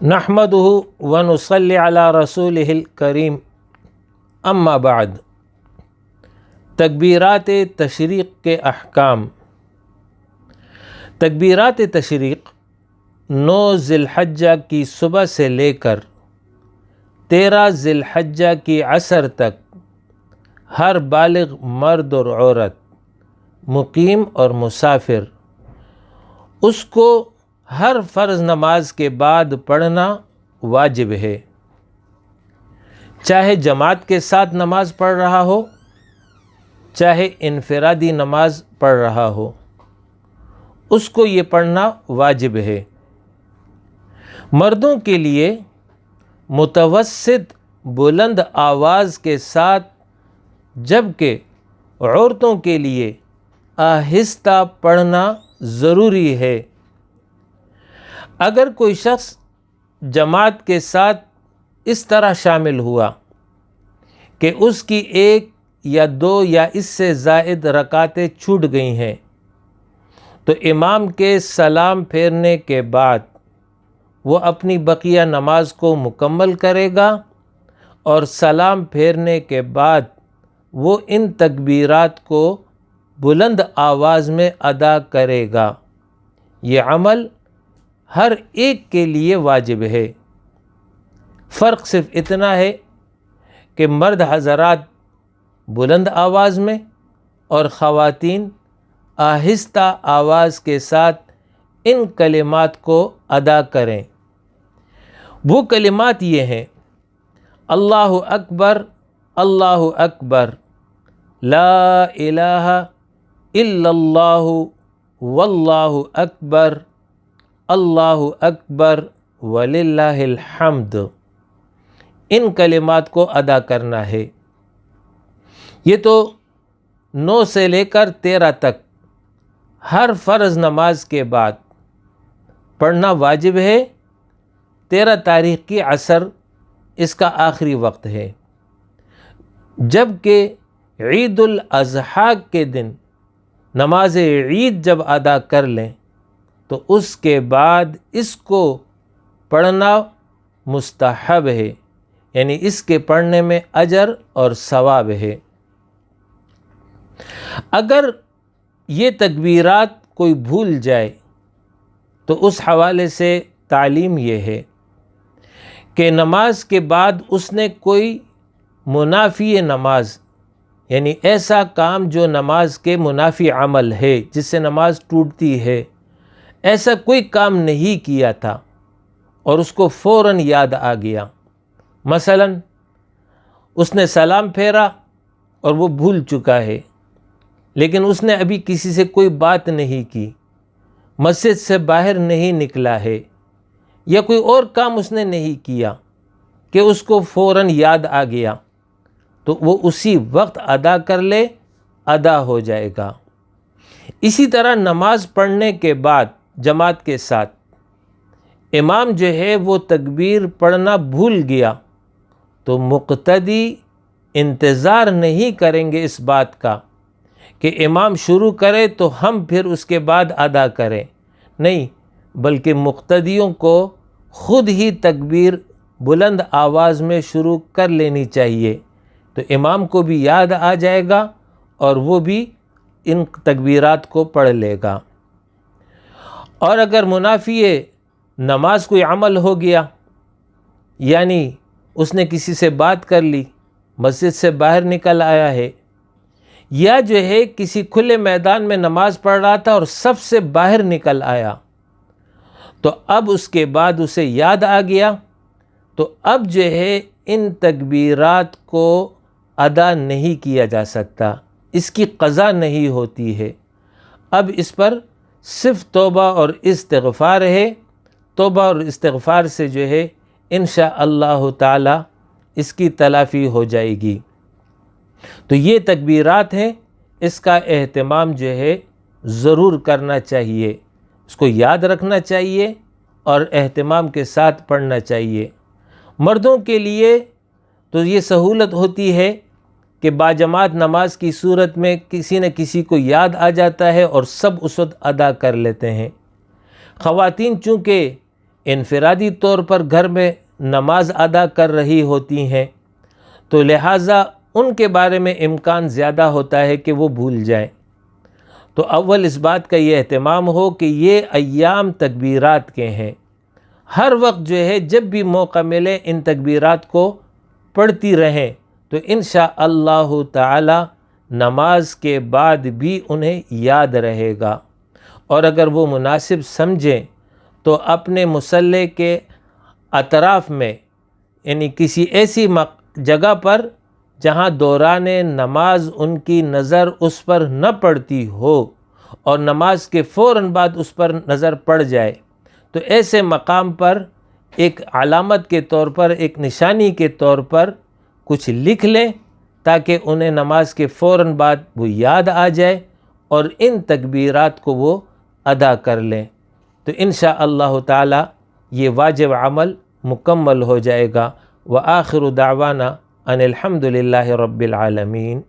نحمدہ ونصلی علی رسولہ الکریم اما بعد۔ تکبیرات تشریق کے احکام۔ تکبیرات تشریق 9 ذی الحجہ کی صبح سے لے کر 13 ذی الحجہ کی عصر تک ہر بالغ مرد اور عورت، مقیم اور مسافر، اس کو ہر فرض نماز کے بعد پڑھنا واجب ہے، چاہے جماعت کے ساتھ نماز پڑھ رہا ہو، چاہے انفرادی نماز پڑھ رہا ہو، اس کو یہ پڑھنا واجب ہے۔ مردوں کے لیے متوسط بلند آواز کے ساتھ، جبکہ عورتوں کے لیے آہستہ پڑھنا ضروری ہے۔ اگر کوئی شخص جماعت کے ساتھ اس طرح شامل ہوا کہ اس کی 1 یا 2 یا اس سے زائد رکعتیں چھوٹ گئی ہیں، تو امام کے سلام پھیرنے کے بعد وہ اپنی بقیہ نماز کو مکمل کرے گا، اور سلام پھیرنے کے بعد وہ ان تکبیرات کو بلند آواز میں ادا کرے گا۔ یہ عمل ہر ایک کے لیے واجب ہے۔ فرق صرف اتنا ہے کہ مرد حضرات بلند آواز میں اور خواتین آہستہ آواز کے ساتھ ان کلمات کو ادا کریں۔ وہ کلمات یہ ہیں: اللہ اکبر، اللہ اکبر، لا الہ الا اللہ، واللہ اکبر، اللہ اکبر وللہ الحمد۔ ان کلمات کو ادا کرنا ہے۔ یہ تو 9 سے لے کر 13 تک ہر فرض نماز کے بعد پڑھنا واجب ہے۔ 13 تاریخ کی عصر اس کا آخری وقت ہے، جبکہ عید الاضحیٰ کے دن نماز عید جب ادا کر لیں تو اس کے بعد اس کو پڑھنا مستحب ہے، یعنی اس کے پڑھنے میں اجر اور ثواب ہے۔ اگر یہ تکبیرات کوئی بھول جائے تو اس حوالے سے تعلیم یہ ہے کہ نماز کے بعد اس نے کوئی منافی نماز، یعنی ایسا کام جو نماز کے منافی عمل ہے، جس سے نماز ٹوٹتی ہے، ایسا کوئی کام نہیں کیا تھا اور اس کو فوراً یاد آ گیا۔ مثلا اس نے سلام پھیرا اور وہ بھول چکا ہے، لیکن اس نے ابھی کسی سے کوئی بات نہیں کی، مسجد سے باہر نہیں نکلا ہے، یا کوئی اور کام اس نے نہیں کیا کہ اس کو فوراً یاد آ گیا، تو وہ اسی وقت ادا کر لے، ادا ہو جائے گا۔ اسی طرح نماز پڑھنے کے بعد جماعت کے ساتھ امام جو ہے وہ تکبیر پڑھنا بھول گیا تو مقتدی انتظار نہیں کریں گے اس بات کا کہ امام شروع کرے تو ہم پھر اس کے بعد ادا کریں، نہیں، بلکہ مقتدیوں کو خود ہی تکبیر بلند آواز میں شروع کر لینی چاہیے، تو امام کو بھی یاد آ جائے گا اور وہ بھی ان تکبیرات کو پڑھ لے گا۔ اور اگر منافی نماز کوئی عمل ہو گیا، یعنی اس نے کسی سے بات کر لی، مسجد سے باہر نکل آیا ہے، یا جو ہے کسی کھلے میدان میں نماز پڑھ رہا تھا اور سب سے باہر نکل آیا، تو اب اس کے بعد اسے یاد آ گیا، تو اب جو ہے ان تکبیرات کو ادا نہیں کیا جا سکتا، اس کی قضا نہیں ہوتی ہے۔ اب اس پر صرف توبہ اور استغفار ہے۔ توبہ اور استغفار سے جو ہے انشاءاللہ تعالی اس کی تلافی ہو جائے گی۔ تو یہ تکبیرات ہیں، اس کا اہتمام جو ہے ضرور کرنا چاہیے، اس کو یاد رکھنا چاہیے اور اہتمام کے ساتھ پڑھنا چاہیے۔ مردوں کے لیے تو یہ سہولت ہوتی ہے کہ باجماعت نماز کی صورت میں کسی نہ کسی کو یاد آ جاتا ہے اور سب اس وقت ادا کر لیتے ہیں۔ خواتین چونکہ انفرادی طور پر گھر میں نماز ادا کر رہی ہوتی ہیں، تو لہٰذا ان کے بارے میں امکان زیادہ ہوتا ہے کہ وہ بھول جائیں۔ تو اول اس بات کا یہ اہتمام ہو کہ یہ ایام تکبیرات کے ہیں، ہر وقت جو ہے جب بھی موقع ملے ان تکبیرات کو پڑھتی رہیں، تو انشاءاللہ تعالی نماز کے بعد بھی انہیں یاد رہے گا۔ اور اگر وہ مناسب سمجھیں تو اپنے مصلی کے اطراف میں، یعنی کسی ایسی جگہ پر جہاں دوران نماز ان کی نظر اس پر نہ پڑتی ہو اور نماز کے فوراً بعد اس پر نظر پڑ جائے، تو ایسے مقام پر ایک علامت کے طور پر، ایک نشانی کے طور پر کچھ لکھ لیں تاکہ انہیں نماز کے فوراً بعد وہ یاد آ جائے اور ان تکبیرات کو وہ ادا کر لیں، تو انشاءاللہ تعالی یہ واجب عمل مکمل ہو جائے گا۔ وآخر دعوانا ان الحمد للہ رب العالمین۔